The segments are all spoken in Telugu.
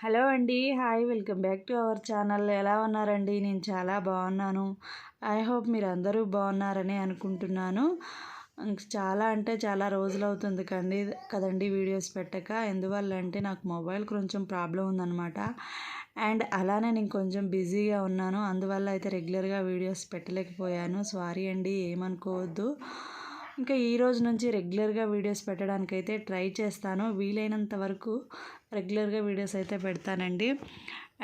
హలో అండి. Hi. Welcome back to our channel. ఎలా ఉన్నారండి? నేను చాలా బాగున్నాను. ఐ హోప్ మీరందరూ బాగున్నారని అనుకుంటున్నాను. చాలా అంటే చాలా రోజులవుతుంది కదండి వీడియోస్ పెట్టక. ఎందువల్ల అంటే నాకు మొబైల్ కొంచెం ప్రాబ్లం ఉందనమాట. అండ్ అలానే నేను కొంచెం బిజీగా ఉన్నాను. అందువల్ల అయితే రెగ్యులర్గా వీడియోస్ పెట్టలేకపోయాను. సారీ అండి, ఏమనుకోవద్దు. ఇంకా ఈ రోజు నుంచి రెగ్యులర్గా వీడియోస్ పెట్టడానికైతే ట్రై చేస్తాను. వీలైనంత వరకు రెగ్యులర్గా వీడియోస్ అయితే పెడతానండి.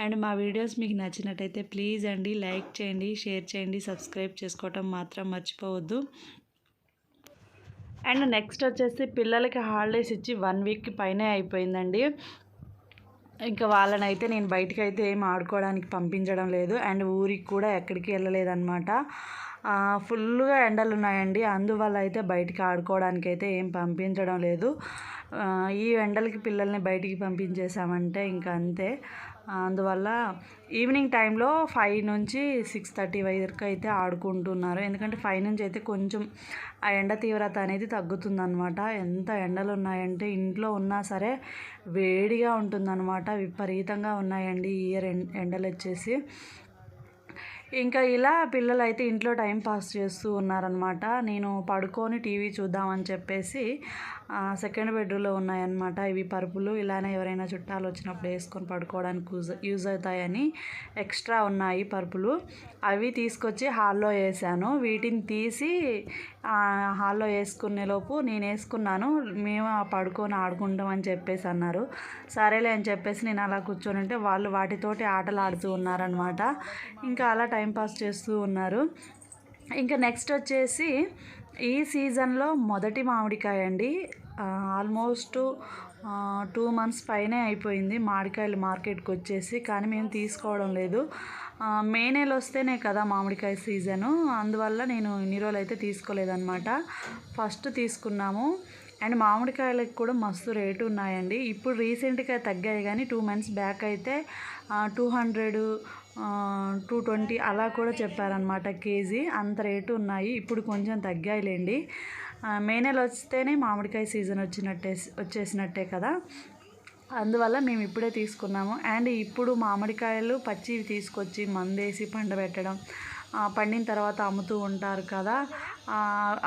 అండ్ మా వీడియోస్ మీకు నచ్చినట్టయితే ప్లీజ్ అండి లైక్ చేయండి, షేర్ చేయండి, సబ్స్క్రైబ్ చేసుకోవటం మాత్రం మర్చిపోవద్దు. అండ్ నెక్స్ట్ వచ్చేసి పిల్లలకి హాలిడేస్ ఇచ్చి 1 వీక్ పైనే అయిపోయిందండి. ఇంకా వాళ్ళనైతే నేను బయటికి అయితే ఏం ఆడుకోవడానికి పంపించడం లేదు. అండ్ ఊరికి కూడా ఎక్కడికి వెళ్ళలేదన్నమాట. ఫుల్గా ఎండలు ఉన్నాయండి. అందువల్ల అయితే బయటికి ఆడుకోవడానికి అయితే ఏం పంపించడం లేదు. ఈ ఎండలకి పిల్లల్ని బయటికి పంపించేసామంటే ఇంకా అంతే. అందువల్ల ఈవినింగ్ టైంలో 5 నుంచి 6:30 వరకు అయితే ఆడుకుంటున్నారు. ఎందుకంటే 5 నుంచి అయితే కొంచెం ఆ ఎండ తీవ్రత అనేది తగ్గుతుందన్నమాట. ఎంత ఎండలు ఉన్నాయంటే ఇంట్లో ఉన్నా సరే వేడిగా ఉంటుందన్నమాట. విపరీతంగా ఉన్నాయండి ఈ ఇయర్ ఎండలు వచ్చేసి. ఇంకా ఇలా పిల్లలైతే ఇంట్లో టైం పాస్ చేస్తూ ఉన్నారనమాట. నేను పడుకొని టీవీ చూద్దామని చెప్పేసి సెకండ్ బెడ్రూమ్లో ఉన్నాయన్నమాట. ఇవి పరుపులు ఇలానే ఎవరైనా చుట్టాలు వచ్చినప్పుడు వేసుకొని పడుకోవడానికి యూజ్ అవుతాయని ఎక్స్ట్రా ఉన్నాయి పరుపులు. అవి తీసుకొచ్చి హాల్లో వేసాను. వీటిని తీసి హాల్లో వేసుకునేలోపు నేను వేసుకున్నాను. మేము పడుకొని ఆడుకుంటాం అని చెప్పేసి అన్నారు. సరేలే అని చెప్పేసి నేను అలా కూర్చొని ఉంటే వాళ్ళు వాటితోటి ఆటలు ఆడుతూ ఉన్నారనమాట. ఇంకా అలా టైంపాస్ చేస్తూ ఉన్నారు. ఇంకా నెక్స్ట్ వచ్చేసి ఈ సీజన్లో మొదటి మామిడికాయ అండి. ఆల్మోస్ట్ 2 months పైనే అయిపోయింది మామిడికాయలు మార్కెట్కి వచ్చేసి. కానీ మేము తీసుకోవడం లేదు. మే నెల వస్తేనే కదా మామిడికాయ సీజను. అందువల్ల నేను ఇన్ని రోజులు అయితే తీసుకోలేదన్నమాట. ఫస్ట్ తీసుకున్నాము. అండ్ మామిడికాయలకు కూడా మస్తు రేటు ఉన్నాయండి. ఇప్పుడు రీసెంట్గా తగ్గాయి కానీ 2 months బ్యాక్ అయితే 200, 220 అలా కూడా చెప్పారనమాట కేజీ. అంత రేటు ఉన్నాయి. ఇప్పుడు కొంచెం తగ్గాయిలేండి. మే నెల వస్తేనే మామిడికాయ సీజన్ వచ్చేసినట్టే కదా. అందువల్ల మేము ఇప్పుడే తీసుకున్నాము. అండ్ ఇప్పుడు మామిడికాయలు పచ్చివి తీసుకొచ్చి మందేసి పండబెట్టడం, పండిన తర్వాత అమ్ముతూ ఉంటారు కదా,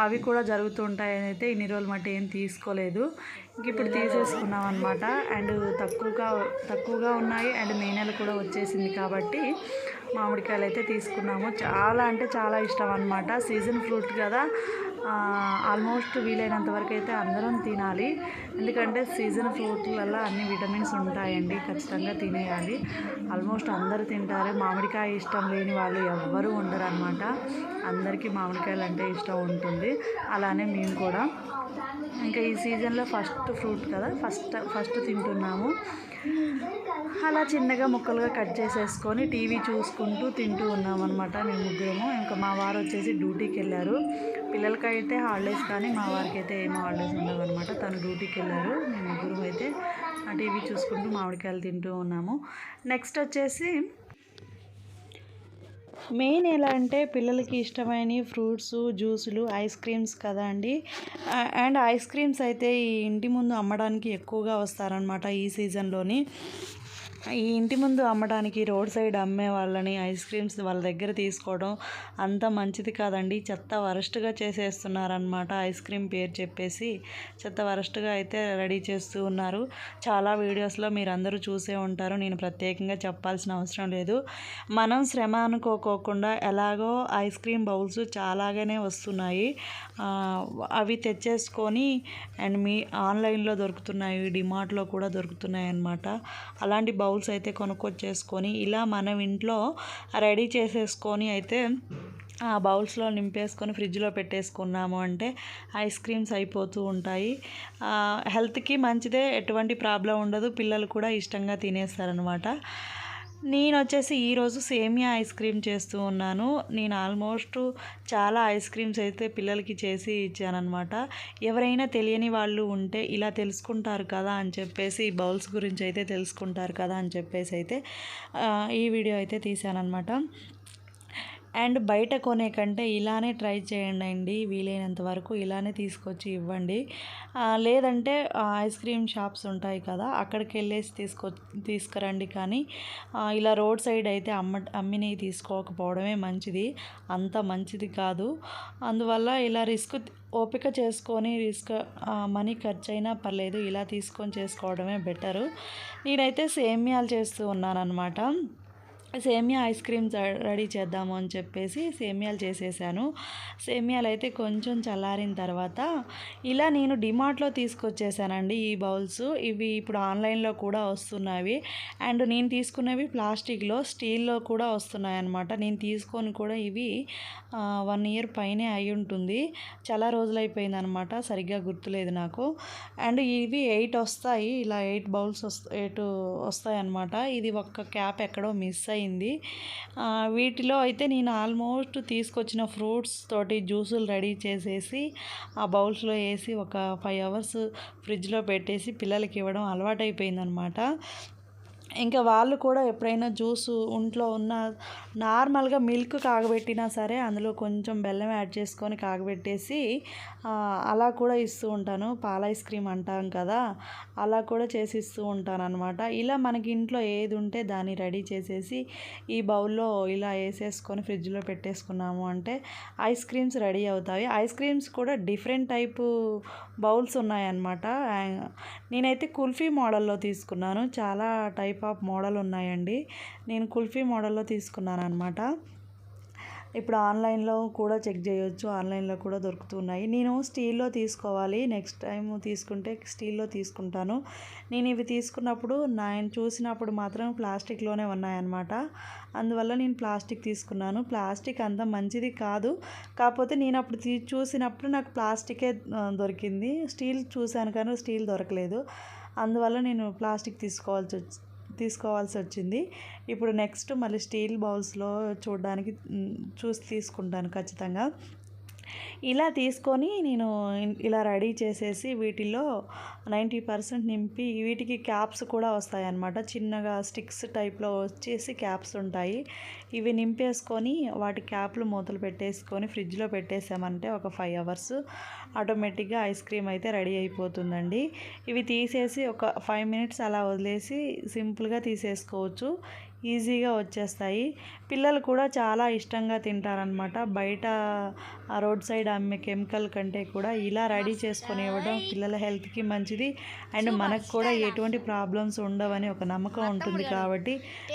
అవి కూడా జరుగుతూ ఉంటాయని అయితే ఇన్ని రోజులు మట్టి ఏం తీసుకోలేదు. ఇంక ఇప్పుడు తీసేసుకున్నాం అనమాట. అండ్ తక్కువగా ఉన్నాయి. అండ్ మే నెల కూడా వచ్చేసింది కాబట్టి మామిడికాయలు అయితే తీసుకున్నాము. చాలా అంటే చాలా ఇష్టం అనమాట. సీజన్ ఫ్రూట్ కదా, ఆల్మోస్ట్ వీలైనంత వరకు అయితే అందరం తినాలి. ఎందుకంటే సీజన్ ఫ్రూట్లలో అన్ని విటమిన్స్ ఉంటాయండి. ఖచ్చితంగా తినేయాలి. ఆల్మోస్ట్ అందరూ తింటారు. మామిడికాయ ఇష్టం లేని వాళ్ళు ఎవ్వరూ ఉండరు అనమాట. అందరికీ మామిడికాయలు అంటే ఇష్టం ఉంటుంది. అలానే మేము కూడా ఇంకా ఈ సీజన్లో ఫస్ట్ ఫ్రూట్ కదా, ఫస్ట్ తింటున్నాము. అలా చిన్నగా ముక్కలుగా కట్ చేసేసుకొని టీవీ చూసుకుంటూ తింటూ ఉన్నామన్నమాట మేము ముగ్గురము. ఇంకా మా వారు వచ్చేసి డ్యూటీకి వెళ్ళారు. పిల్లలకైతే హాలిడేస్ కానీ మా వారికి అయితే ఏమో హాలిడేస్ ఉండవు అనమాట. తను డ్యూటీకి వెళ్ళారు. మేము ముగ్గురం అయితే ఆ టీవీ చూసుకుంటూ మామిడికాయలు తింటూ ఉన్నాము. నెక్స్ట్ వచ్చేసి మెయిన్ ఎలా అంటే పిల్లలకి ఇష్టమైన ఫ్రూట్స్, జ్యూసులు, ఐస్ క్రీమ్స్ కదా అండి. అండ్ ఐస్ క్రీమ్స్ అయితే ఈ ఇంటి ముందు అమ్మడానికి ఎక్కువగా వస్తారనమాట ఈ సీజన్లోని. ఈ ఇంటి ముందు అమ్మడానికి రోడ్ సైడ్ అమ్మే వాళ్ళని ఐస్ క్రీమ్స్ వాళ్ళ దగ్గర తీసుకోవడం అంత మంచిది కాదండి. చెత్త వరస్ట్గా చేసేస్తున్నారనమాట. ఐస్ క్రీమ్ పేరు చెప్పేసి చెత్త వరస్ట్గా అయితే రెడీ చేస్తూ ఉన్నారు. చాలా వీడియోస్లో మీరు అందరూ చూసే ఉంటారు. నేను ప్రత్యేకంగా చెప్పాల్సిన అవసరం లేదు. మనం శ్రమ అనుకోకుండా ఎలాగో ఐస్ క్రీమ్ బౌల్స్ చాలాగానే వస్తున్నాయి. అవి తెచ్చేసుకొని అండ్ ఆన్లైన్లో దొరుకుతున్నాయి, డిమార్ట్లో కూడా దొరుకుతున్నాయి అన్నమాట. అలాంటి బౌల్స్ అయితే కొనుక్కొచ్చేసుకొని ఇలా మనం ఇంట్లో రెడీ చేసేసుకొని అయితే ఆ బౌల్స్లో నింపేసుకొని ఫ్రిడ్జ్లో పెట్టేసుకున్నాము అంటే ఐస్ క్రీమ్స్ అయిపోతూ ఉంటాయి. హెల్త్కి మంచిదే, ఎటువంటి ప్రాబ్లం ఉండదు. పిల్లలు కూడా ఇష్టంగా తినేస్తారనమాట. నేను వచ్చేసి ఈరోజు సేమియా ఐస్ క్రీమ్ చేస్తూ ఉన్నాను. నేను ఆల్మోస్ట్ చాలా ఐస్ క్రీమ్స్ అయితే పిల్లలకి చేసి ఇచ్చానమాట. ఎవరైనా తెలియని వాళ్ళు ఉంటే ఇలా తెలుసుకుంటారు కదా అని చెప్పేసి, బౌల్స్ గురించి అయితే తెలుసుకుంటారు కదా అని చెప్పేసి అయితే ఈ వీడియో అయితే తీశానమాట. అండ్ బయట కొనే కంటే ఇలానే ట్రై చేయండి, వీలైనంత వరకు ఇలానే తీసుకొచ్చి ఇవ్వండి. లేదంటే ఐస్ క్రీమ్ షాప్స్ ఉంటాయి కదా, అక్కడికి వెళ్ళేసి తీసుకురండి. కానీ ఇలా రోడ్ సైడ్ అయితే అమ్మినవి తీసుకోకపోవడమే మంచిది, అంత మంచిది కాదు. అందువల్ల ఇలా ఓపిక చేసుకొని మనీ ఖర్చు అయినా పర్లేదు, ఇలా తీసుకొని చేసుకోవడమే బెటరు. నేనైతే సేమ్యాలు చేస్తూ ఉన్నానన్నమాట. సేమియా ఐస్ క్రీమ్స్ రెడీ చేద్దాము అని చెప్పేసి సేమియాలు చేసేసాను. సేమియాలు అయితే కొంచెం చల్లారిన తర్వాత ఇలా నేను డిమార్ట్లో తీసుకొచ్చేసానండి ఈ బౌల్స్. ఇవి ఇప్పుడు ఆన్లైన్లో కూడా వస్తున్నవి. అండ్ నేను తీసుకున్నవి ప్లాస్టిక్లో, స్టీల్లో కూడా వస్తున్నాయి అన్నమాట. నేను తీసుకొని కూడా ఇవి 1 ఇయర్ పైనే అయి ఉంటుంది. చాలా రోజులైపోయింది అనమాట, సరిగ్గా గుర్తులేదు నాకు. అండ్ ఇవి 8 వస్తాయి, ఇలా 8 బౌల్స్ 8 వస్తాయి అన్నమాట. ఇది ఒక్క క్యాప్ ఎక్కడో మిస్ అయింది. వీటిలో అయితే నేను ఆల్మోస్ట్ తీసుకొచ్చిన ఫ్రూట్స్ తోటి జ్యూసులు రెడీ చేసేసి ఆ బౌల్స్లో వేసి ఒక 5 అవర్స్ ఫ్రిడ్జ్లో పెట్టేసి పిల్లలకి ఇవ్వడం అలవాటైపోయిందనమాట. ఇంకా వాళ్ళు కూడా ఎప్పుడైనా జ్యూసు ఒంట్లో ఉన్న నార్మల్గా మిల్క్ కాగబెట్టినా సరే అందులో కొంచెం బెల్లం యాడ్ చేసుకొని కాగబెట్టేసి అలా కూడా ఇస్తూ ఉంటాను. పాల ఐస్ క్రీమ్ అంటాం కదా, అలా కూడా చేసి ఇస్తూ ఉంటాను అనమాట. ఇలా మనకి ఇంట్లో ఏది ఉంటే దాన్ని రెడీ చేసేసి ఈ బౌల్లో ఇలా వేసేసుకొని ఫ్రిడ్జ్లో పెట్టేసుకున్నాము అంటే ఐస్ క్రీమ్స్ రెడీ అవుతాయి. ఐస్ క్రీమ్స్ కూడా డిఫరెంట్ టైపు బౌల్స్ ఉన్నాయన్నమాట. నేనైతే కుల్ఫీ మోడల్లో తీసుకున్నాను. చాలా టైప్ ఆఫ్ మోడల్ ఉన్నాయండి. నేను కుల్ఫీ మోడల్లో తీసుకున్నాను అనమాట. ఇప్పుడు ఆన్లైన్లో కూడా చెక్ చేయొచ్చు, ఆన్లైన్లో కూడా దొరుకుతున్నాయి. నేను స్టీల్లో తీసుకోవాలి, నెక్స్ట్ టైం తీసుకుంటే స్టీల్లో తీసుకుంటాను. నేను ఇవి తీసుకున్నప్పుడు నేను చూసినప్పుడు మాత్రం ప్లాస్టిక్లోనే ఉన్నాయన్నమాట. అందువల్ల నేను ప్లాస్టిక్ తీసుకున్నాను. ప్లాస్టిక్ అంత మంచిది కాదు, కాకపోతే నేను అప్పుడు చూసినప్పుడు నాకు ప్లాస్టికే దొరికింది. స్టీల్ చూశాను కానీ స్టీల్ దొరకలేదు. అందువల్ల నేను ప్లాస్టిక్ తీసుకోవాల్సి వచ్చింది. ఇప్పుడు నెక్స్ట్ మళ్ళీ స్టీల్ బౌల్స్లో చూసి తీసుకుంటాను ఖచ్చితంగా. ఇలా తీసుకొని నేను ఇలా రెడీ చేసేసి వీటిలో 90% నింపి, వీటికి క్యాప్స్ కూడా వస్తాయన్నమాట. చిన్నగా స్టిక్స్ టైప్లో వచ్చేసి క్యాప్స్ ఉంటాయి. ఇవి నింపేసుకొని వాటి క్యాప్లు మూతలు పెట్టేసుకొని ఫ్రిడ్జ్లో పెట్టేసామంటే ఒక 5 అవర్స్ ఆటోమేటిక్గా ఐస్ క్రీమ్ అయితే రెడీ అయిపోతుందండి. ఇవి తీసేసి ఒక 5 మినిట్స్ అలా వదిలేసి సింపుల్గా తీసేసుకోవచ్చు, ఈజీగా వచ్చేస్తాయి. పిల్లలు కూడా చాలా ఇష్టంగా తింటారనమాట. బయట రోడ్ సైడ్ అమ్మే కెమికల్ కంటే కూడా ఇలా రెడీ చేసుకొని ఇవ్వడం పిల్లల హెల్త్కి మంచిది. అండ్ మనకు కూడా ఎటువంటి ప్రాబ్లమ్స్ ఉండవని ఒక నమ్మకం ఉంటుంది. కాబట్టి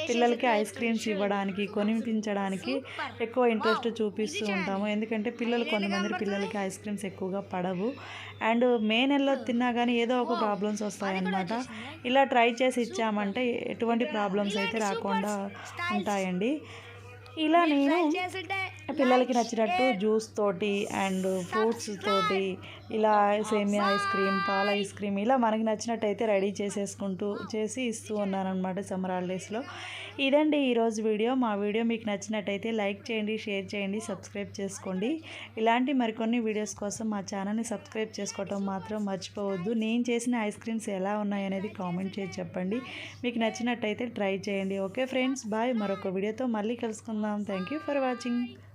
పిల్లలకి ఐస్ క్రీమ్స్ ఇవ్వడానికి, కొనిపించడానికి ఎక్కువ ఇంట్రెస్ట్ చూపిస్తూ ఉంటాము. ఎందుకంటే కొంతమంది పిల్లలకి ఐస్ క్రీమ్స్ ఎక్కువగా పడవు. అండ్ మే నెలలో తిన్నా కానీ ఏదో ఒక ప్రాబ్లమ్స్ వస్తాయన్నమాట. ఇలా ట్రై చేసి ఇచ్చామంటే ఎటువంటి ప్రాబ్లమ్స్ అయితే రాకుండా ఉంటాయండి. ఇలా నేను పిల్లలకి నచ్చినట్టు జ్యూస్ తోటి అండ్ ఫ్రూట్స్ తోటి ఇలా సేమియా ఐస్ క్రీమ్, పాల ఐస్ క్రీమ్ ఇలా మనకి నచ్చినట్టయితే రెడీ చేసి ఇస్తూ ఉన్నాను అనమాట సమ్మర్ హాలిడేస్లో. ఇదండి ఈరోజు వీడియో. మా వీడియో మీకు నచ్చినట్టయితే లైక్ చేయండి, షేర్ చేయండి, సబ్స్క్రైబ్ చేసుకోండి. ఇలాంటి మరికొన్ని వీడియోస్ కోసం మా ఛానల్ని సబ్స్క్రైబ్ చేసుకోవటం మాత్రం మర్చిపోవద్దు. నేను చేసిన ఐస్ క్రీమ్స్ ఎలా ఉన్నాయనేది కామెంట్ చేసి చెప్పండి. మీకు నచ్చినట్టయితే ట్రై చేయండి. Okay friends, bye. మరొక వీడియోతో మళ్ళీ కలుసుకుందాం. Thank you for watching.